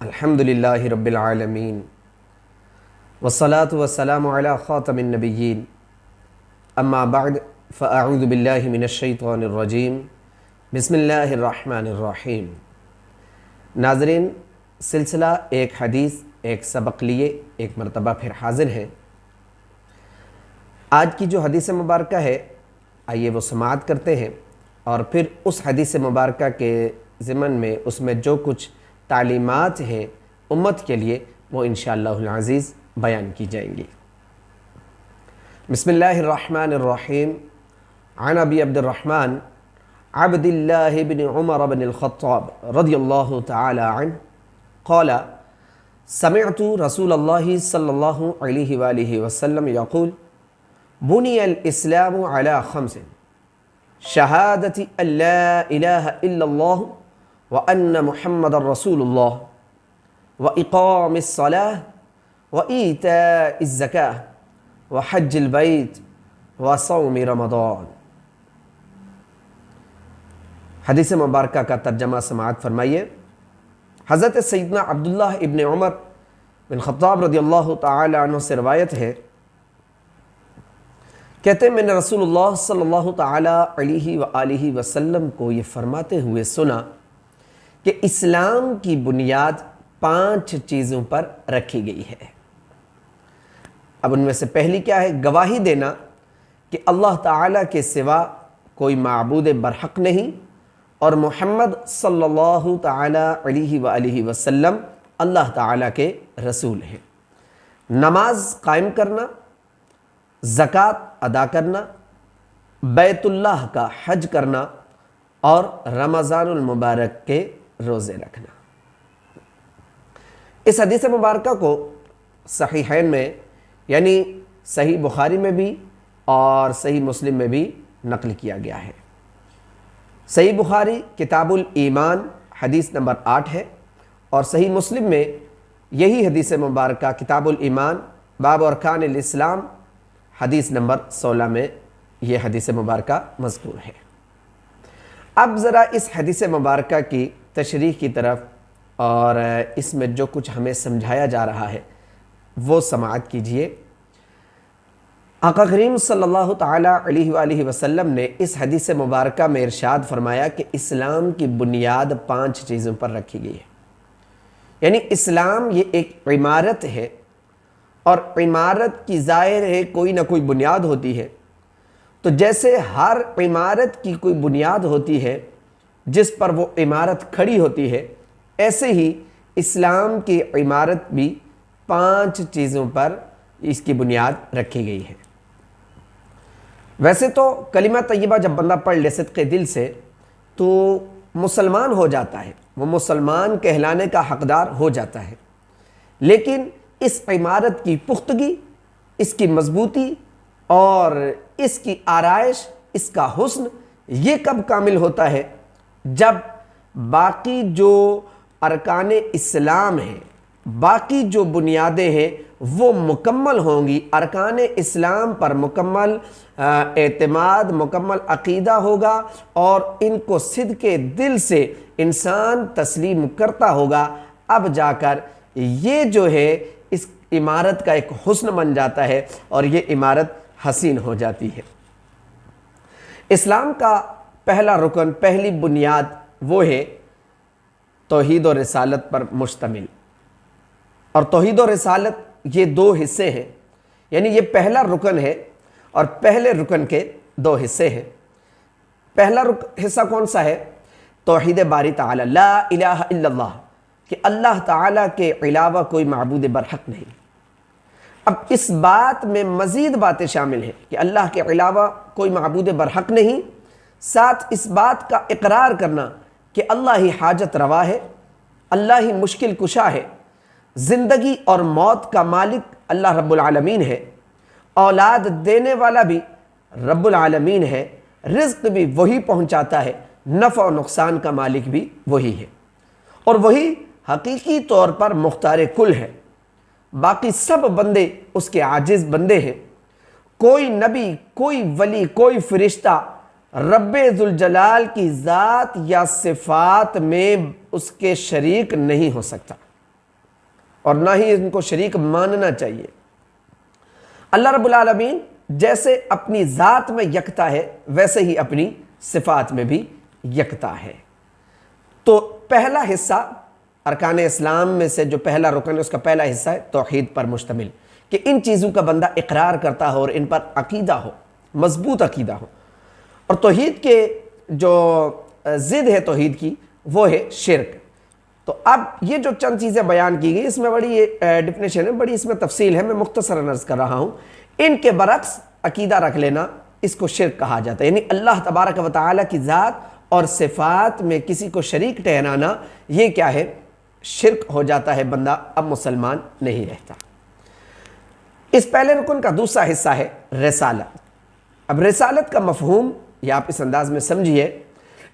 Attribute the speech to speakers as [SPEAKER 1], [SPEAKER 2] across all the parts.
[SPEAKER 1] الحمدللہ رب العالمین والصلاة والسلام علی خاتم النبیین اما بعد فاعوذ باللہ من الشیطان الرجیم بسم اللہ الرحمن الرحیم۔ ناظرین، سلسلہ ایک حدیث ایک سبق لیے ایک مرتبہ پھر حاضر ہیں۔ آج کی جو حدیث مبارکہ ہے آئیے وہ سماعت کرتے ہیں اور پھر اس حدیث مبارکہ کے ضمن میں اس میں جو کچھ تعلیمات ہیں امت کے لیے وہ انشاءاللہ العزیز بیان کی جائیں گی۔ بسم اللہ الرحمن الرحیم۔ عن ابی عبد الرحمن عبد اللہ بن عمر بن الخطاب رضی اللہ تعالی عنہ قال سمعت رسول اللہ صلی اللہ علیہ وآلہ وسلم یقول بنی الاسلام علی خمس شہادت ان لا الہ الا اللہ وَأَنَّ مُحَمَّدَ رَسُولُ اللَّهِ وَإِقَامِ الصَّلَاةِ وَإِيتَاءِ الزَّكَاةِ وَحَجِّ الْبَيْتِ وَصَوْمِ رَمَضَانِ۔ حدیث مبارکہ کا ترجمہ سماعت فرمائیے۔ حضرت سیدنا عبداللہ ابن عمر بن خطاب رضی اللہ تعالی عنہ سے روایت ہے، کہتے ہیں میں نے رسول اللہ صلی اللہ تعالی علیہ وآلہ وسلم کو یہ فرماتے ہوئے سنا کہ اسلام کی بنیاد 5 چیزوں پر رکھی گئی ہے۔ اب ان میں سے پہلی کیا ہے؟ گواہی دینا کہ اللہ تعالیٰ کے سوا کوئی معبود برحق نہیں اور محمد صلی اللہ تعالیٰ علیہ وآلہ وسلم اللہ تعالیٰ کے رسول ہیں۔ نماز قائم کرنا، زکوٰۃ ادا کرنا، بیت اللہ کا حج کرنا اور رمضان المبارک کے روزے رکھنا۔ اس حدیث مبارکہ کو صحیحین میں یعنی صحیح بخاری میں بھی اور صحیح مسلم میں بھی نقل کیا گیا ہے۔ صحیح بخاری کتاب الایمان حدیث نمبر 8 ہے اور صحیح مسلم میں یہی حدیث مبارکہ کتاب الایمان باب ارکان الاسلام حدیث نمبر 16 میں یہ حدیث مبارکہ مذکور ہے۔ اب ذرا اس حدیث مبارکہ کی تشریح کی طرف اور اس میں جو کچھ ہمیں سمجھایا جا رہا ہے وہ سماعت کیجئے۔ آقا کریم صلی اللہ تعالی علیہ وآلہ وسلم نے اس حدیث مبارکہ میں ارشاد فرمایا کہ اسلام کی بنیاد 5 چیزوں پر رکھی گئی ہے، یعنی اسلام یہ ایک عمارت ہے اور عمارت کی ظاہر ہے کوئی نہ کوئی بنیاد ہوتی ہے، تو جیسے ہر عمارت کی کوئی بنیاد ہوتی ہے جس پر وہ عمارت کھڑی ہوتی ہے، ایسے ہی اسلام کی عمارت بھی 5 چیزوں پر اس کی بنیاد رکھی گئی ہے۔ ویسے تو کلمہ طیبہ جب بندہ پڑھ لے صدق دل سے تو مسلمان ہو جاتا ہے، وہ مسلمان کہلانے کا حقدار ہو جاتا ہے، لیکن اس عمارت کی پختگی، اس کی مضبوطی اور اس کی آرائش، اس کا حسن یہ کب کامل ہوتا ہے؟ جب باقی جو ارکان اسلام ہیں، باقی جو بنیادیں ہیں وہ مکمل ہوں گی۔ ارکان اسلام پر مکمل اعتماد، مکمل عقیدہ ہوگا اور ان کو صدق دل سے انسان تسلیم کرتا ہوگا، اب جا کر یہ جو ہے اس عمارت کا ایک حسن بن جاتا ہے اور یہ عمارت حسین ہو جاتی ہے۔ اسلام کا پہلا رکن، پہلی بنیاد وہ ہے توحید و رسالت پر مشتمل، اور توحید و رسالت یہ 2 حصے ہیں، یعنی یہ پہلا رکن ہے اور پہلے رکن کے 2 حصے ہیں۔ پہلا حصہ کون سا ہے؟ توحید باری تعالی، لا الہ الا اللہ، کہ اللہ تعالیٰ کے علاوہ کوئی معبود برحق نہیں۔ اب اس بات میں مزید باتیں شامل ہیں کہ اللہ کے علاوہ کوئی معبود برحق نہیں، ساتھ اس بات کا اقرار کرنا کہ اللہ ہی حاجت روا ہے، اللہ ہی مشکل کشا ہے، زندگی اور موت کا مالک اللہ رب العالمین ہے، اولاد دینے والا بھی رب العالمین ہے، رزق بھی وہی پہنچاتا ہے، نفع و نقصان کا مالک بھی وہی ہے، اور وہی حقیقی طور پر مختار کل ہے۔ باقی سب بندے اس کے عاجز بندے ہیں۔ کوئی نبی، کوئی ولی، کوئی فرشتہ رب ذوالجلال کی ذات یا صفات میں اس کے شریک نہیں ہو سکتا۔ اور نہ ہی ان کو شریک ماننا چاہیے۔ اللہ رب العالمین جیسے اپنی ذات میں یکتا ہے ویسے ہی اپنی صفات میں بھی یکتا ہے۔ تو پہلا حصہ ارکان اسلام میں سے جو پہلا رکن ہے اس کا پہلا حصہ ہے توحید پر مشتمل، کہ ان چیزوں کا بندہ اقرار کرتا ہو اور ان پر عقیدہ ہو، مضبوط عقیدہ ہو۔ اور توحید کے جو ضد ہے توحید کی وہ ہے شرک۔ تو اب یہ جو چند چیزیں بیان کی گئی اس میں بڑی ڈیفینیشن ہے، بڑی اس میں تفصیل ہے، میں مختصراً عرض کر رہا ہوں۔ ان کے برعکس عقیدہ رکھ لینا اس کو شرک کہا جاتا ہے، یعنی اللہ تبارک و تعالیٰ کی ذات اور صفات میں کسی کو شریک ٹھہرانا، یہ کیا ہے؟ شرک ہو جاتا ہے، بندہ اب مسلمان نہیں رہتا۔ اس پہلے رکن کا دوسرا حصہ ہے رسالت۔ اب رسالت کا مفہوم یہ آپ اس انداز میں سمجھیے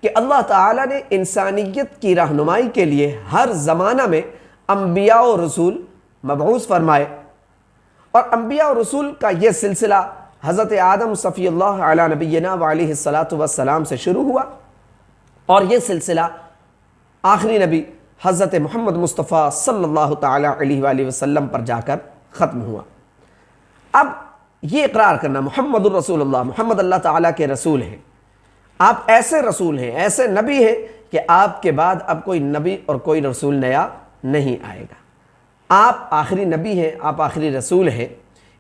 [SPEAKER 1] کہ اللہ تعالیٰ نے انسانیت کی رہنمائی کے لیے ہر زمانہ میں انبیاء و رسول مبعوث فرمائے، اور انبیاء و رسول کا یہ سلسلہ حضرت آدم صفی اللہ علیہ نبینا وعلیہ الصلاۃ والسلام سے شروع ہوا، اور یہ سلسلہ آخری نبی حضرت محمد مصطفیٰ صلی اللہ تعالیٰ علیہ وآلہ وسلم پر جا کر ختم ہوا۔ اب یہ اقرار کرنا محمد الرسول اللہ، محمد اللہ تعالیٰ کے رسول ہیں، آپ ایسے رسول ہیں، ایسے نبی ہیں کہ آپ کے بعد اب کوئی نبی اور کوئی رسول نیا نہیں آئے گا، آپ آخری نبی ہیں، آپ آخری رسول ہیں،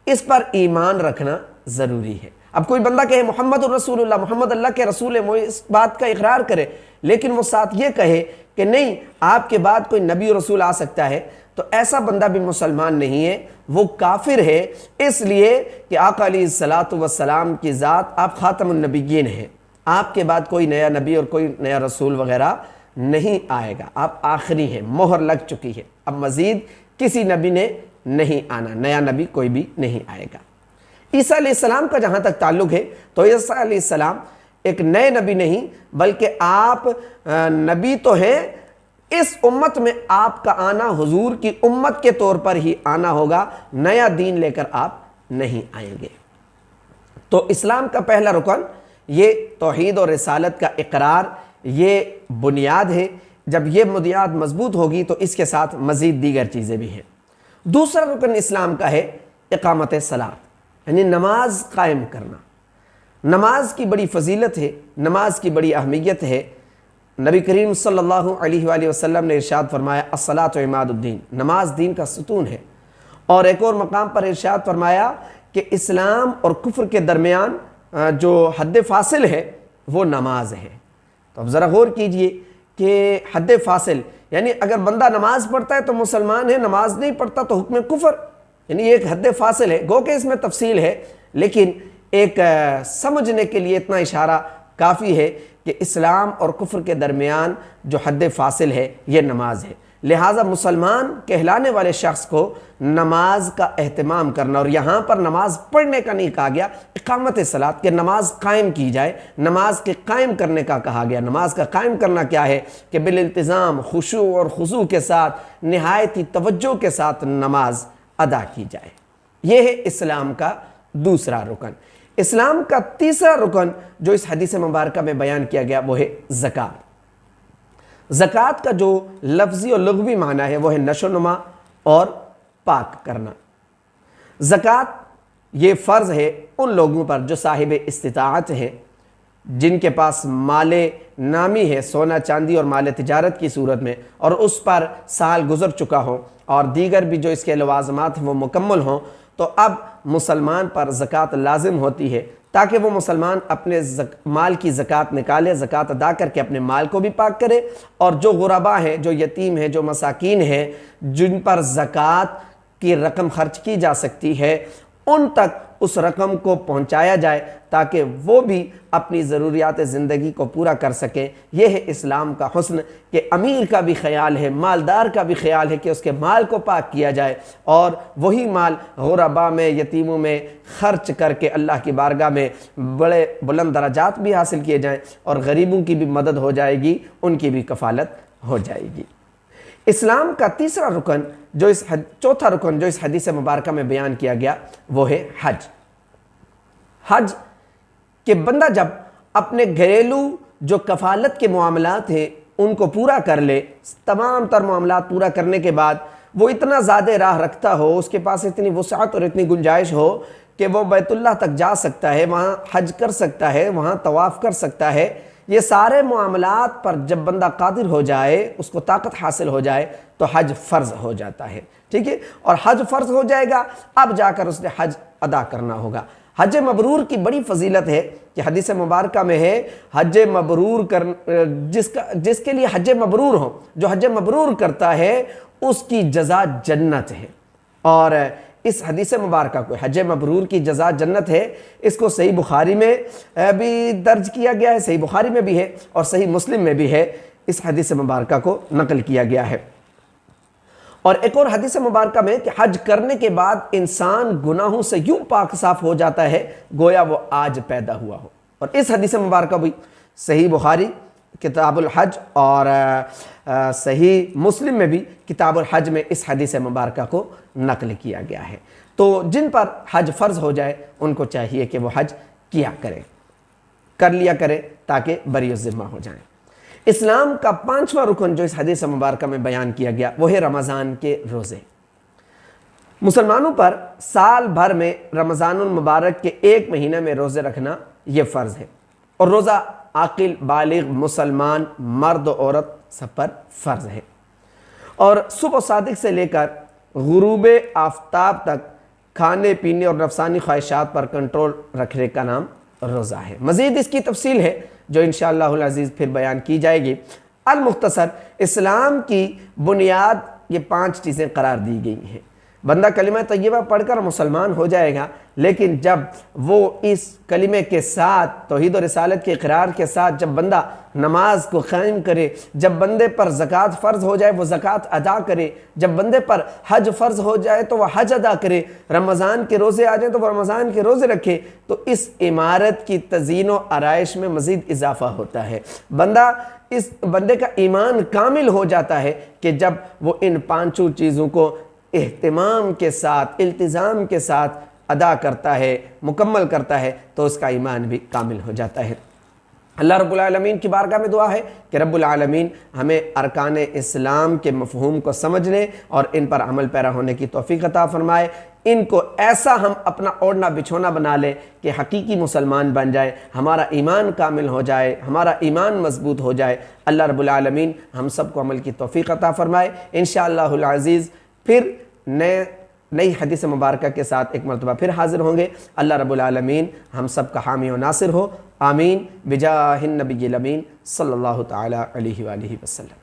[SPEAKER 1] اس پر ایمان رکھنا ضروری ہے۔ اب کوئی بندہ کہے محمد الرسول اللہ، محمد اللہ کے رسول ہیں، وہ اس بات کا اقرار کرے، لیکن وہ ساتھ یہ کہے کہ نہیں آپ کے بعد کوئی نبی و رسول آ سکتا ہے، تو ایسا بندہ بھی مسلمان نہیں ہے، وہ کافر ہے، اس لیے کہ آقا علیہ الصلاۃ والسلام کی ذات آپ خاتم النبیین ہیں، آپ کے بعد کوئی نیا نبی اور کوئی نیا رسول وغیرہ نہیں آئے گا، آپ آخری ہیں، مہر لگ چکی ہے، اب مزید کسی نبی نے نہیں آنا، نیا نبی کوئی بھی نہیں آئے گا۔ عیسیٰ علیہ السلام کا جہاں تک تعلق ہے تو عیسیٰ علیہ السلام ایک نئے نبی نہیں بلکہ آپ نبی تو ہیں، اس امت میں آپ کا آنا حضور کی امت کے طور پر ہی آنا ہوگا، نیا دین لے کر آپ نہیں آئیں گے۔ تو اسلام کا پہلا رکن یہ توحید اور رسالت کا اقرار، یہ بنیاد ہے۔ جب یہ بنیاد مضبوط ہوگی تو اس کے ساتھ مزید دیگر چیزیں بھی ہیں۔ دوسرا رکن اسلام کا ہے اقامت صلاۃ، یعنی نماز قائم کرنا۔ نماز کی بڑی فضیلت ہے، نماز کی بڑی اہمیت ہے۔ نبی کریم صلی اللہ علیہ وآلہ وسلم نے ارشاد فرمایا الصلاۃ عماد الدین، نماز دین کا ستون ہے۔ اور ایک اور مقام پر ارشاد فرمایا کہ اسلام اور کفر کے درمیان جو حد فاصل ہے وہ نماز ہے۔ تو اب ذرا غور کیجئے کہ حد فاصل یعنی اگر بندہ نماز پڑھتا ہے تو مسلمان ہے، نماز نہیں پڑھتا تو حکم کفر، یعنی ایک حد فاصل ہے۔ گو کہ اس میں تفصیل ہے لیکن ایک سمجھنے کے لیے اتنا اشارہ کافی ہے کہ اسلام اور کفر کے درمیان جو حد فاصل ہے یہ نماز ہے۔ لہٰذا مسلمان کہلانے والے شخص کو نماز کا اہتمام کرنا، اور یہاں پر نماز پڑھنے کا نہیں کہا گیا، اقامت صلاۃ، کہ نماز قائم کی جائے، نماز کے قائم کرنے کا کہا گیا۔ نماز کا قائم کرنا کیا ہے کہ بالالتزام، خشوع اور خضوع کے ساتھ، نہایت ہی توجہ کے ساتھ نماز ادا کی جائے۔ یہ ہے اسلام کا دوسرا رکن۔ اسلام کا تیسرا رکن جو اس حدیث مبارکہ میں بیان کیا گیا وہ ہے زکوٰۃ۔ زکوٰۃ کا جو لفظی اور لغوی معنی ہے وہ ہے نشو و نما اور پاک کرنا۔ زکوٰۃ یہ فرض ہے ان لوگوں پر جو صاحب استطاعت ہیں، جن کے پاس مال نامی ہے، سونا چاندی اور مال تجارت کی صورت میں، اور اس پر سال گزر چکا ہو اور دیگر بھی جو اس کے لوازمات ہیں وہ مکمل ہوں، تو اب مسلمان پر زکوٰۃ لازم ہوتی ہے تاکہ وہ مسلمان اپنے مال کی زکوٰۃ نکالے، زکوٰۃ ادا کر کے اپنے مال کو بھی پاک کرے، اور جو غربا ہیں، جو یتیم ہیں، جو مساکین ہیں، جن پر زکوٰۃ کی رقم خرچ کی جا سکتی ہے، ان تک اس رقم کو پہنچایا جائے تاکہ وہ بھی اپنی ضروریات زندگی کو پورا کر سکیں۔ یہ ہے اسلام کا حسن کہ امیر کا بھی خیال ہے، مالدار کا بھی خیال ہے کہ اس کے مال کو پاک کیا جائے، اور وہی مال غربا میں، یتیموں میں خرچ کر کے اللہ کی بارگاہ میں بڑے بلند درجات بھی حاصل کیے جائیں، اور غریبوں کی بھی مدد ہو جائے گی، ان کی بھی کفالت ہو جائے گی۔ اسلام کا تیسرا رکن چوتھا رکن جو اس حدیث مبارکہ میں بیان کیا گیا وہ ہے حج۔ حج کہ بندہ جب اپنے گھریلو جو کفالت کے معاملات ہیں ان کو پورا کر لے، تمام تر معاملات پورا کرنے کے بعد وہ اتنا زیادہ راہ رکھتا ہو، اس کے پاس اتنی وسعت اور اتنی گنجائش ہو کہ وہ بیت اللہ تک جا سکتا ہے، وہاں حج کر سکتا ہے، وہاں طواف کر سکتا ہے، یہ سارے معاملات پر جب بندہ قادر ہو جائے، اس کو طاقت حاصل ہو جائے تو حج فرض ہو جاتا ہے، ٹھیک ہے؟ اور حج فرض ہو جائے گا، اب جا کر اس نے حج ادا کرنا ہوگا۔ حج مبرور کی بڑی فضیلت ہے کہ حدیث مبارکہ میں ہے حج مبرور جس کے لیے حج مبرور ہو، جو حج مبرور کرتا ہے اس کی جزا جنت ہے۔ اور اس حدیث مبارکہ کو حج مبرور کی جزا جنت ہے، اس کو صحیح بخاری میں بھی درج کیا گیا ہے، صحیح بخاری میں بھی ہے اور صحیح مسلم میں بھی ہے، اس حدیث مبارکہ کو نقل کیا گیا ہے۔ اور ایک اور حدیث مبارکہ میں کہ حج کرنے کے بعد انسان گناہوں سے یوں پاک صاف ہو جاتا ہے گویا وہ آج پیدا ہوا ہو، اور اس حدیث مبارکہ بھی صحیح بخاری کتاب الحج اور صحیح مسلم میں بھی کتاب الحج میں اس حدیث مبارکہ کو نقل کیا گیا ہے۔ تو جن پر حج فرض ہو جائے ان کو چاہیے کہ وہ حج کر لیا کرے تاکہ بری الذمہ ہو جائیں۔ اسلام کا 5واں رکن جو اس حدیث مبارکہ میں بیان کیا گیا وہ ہے رمضان کے روزے۔ مسلمانوں پر سال بھر میں رمضان المبارک کے ایک مہینہ میں روزے رکھنا یہ فرض ہے، اور روزہ عاقل بالغ مسلمان مرد و عورت سب پر فرض ہے، اور صبح صادق سے لے کر غروب آفتاب تک کھانے پینے اور نفسانی خواہشات پر کنٹرول رکھنے کا نام روزہ ہے۔ مزید اس کی تفصیل ہے جو انشاءاللہ العزیز پھر بیان کی جائے گی۔ المختصر اسلام کی بنیاد یہ 5 چیزیں قرار دی گئی ہیں۔ بندہ کلمہ طیبہ پڑھ کر مسلمان ہو جائے گا، لیکن جب وہ اس کلمے کے ساتھ توحید و رسالت کے اقرار کے ساتھ جب بندہ نماز کو قائم کرے، جب بندے پر زکوٰۃ فرض ہو جائے وہ زکوٰۃ ادا کرے، جب بندے پر حج فرض ہو جائے تو وہ حج ادا کرے، رمضان کے روزے آ جائیں تو وہ رمضان کے روزے رکھے، تو اس عمارت کی تزئین و آرائش میں مزید اضافہ ہوتا ہے۔ اس بندے کا ایمان کامل ہو جاتا ہے کہ جب وہ ان 5 چیزوں کو اہتمام کے ساتھ التزام کے ساتھ ادا کرتا ہے، مکمل کرتا ہے، تو اس کا ایمان بھی کامل ہو جاتا ہے۔ اللہ رب العالمین کی بارگاہ میں دعا ہے کہ رب العالمین ہمیں ارکان اسلام کے مفہوم کو سمجھنے اور ان پر عمل پیرا ہونے کی توفیق عطا فرمائے، ان کو ایسا ہم اپنا اوڑھنا بچھونا بنا لیں کہ حقیقی مسلمان بن جائے، ہمارا ایمان کامل ہو جائے، ہمارا ایمان مضبوط ہو جائے۔ اللہ رب العالمین ہم سب کو عمل کی توفیق عطا فرمائے۔ انشاءاللہ العزیز پھر نئی حدیث مبارکہ کے ساتھ ایک مرتبہ پھر حاضر ہوں گے۔ اللہ رب العالمین ہم سب کا حامی و ناصر ہو، آمین، بجاہ النبی الامین صلی اللہ تعالی علیہ وآلہ وسلم۔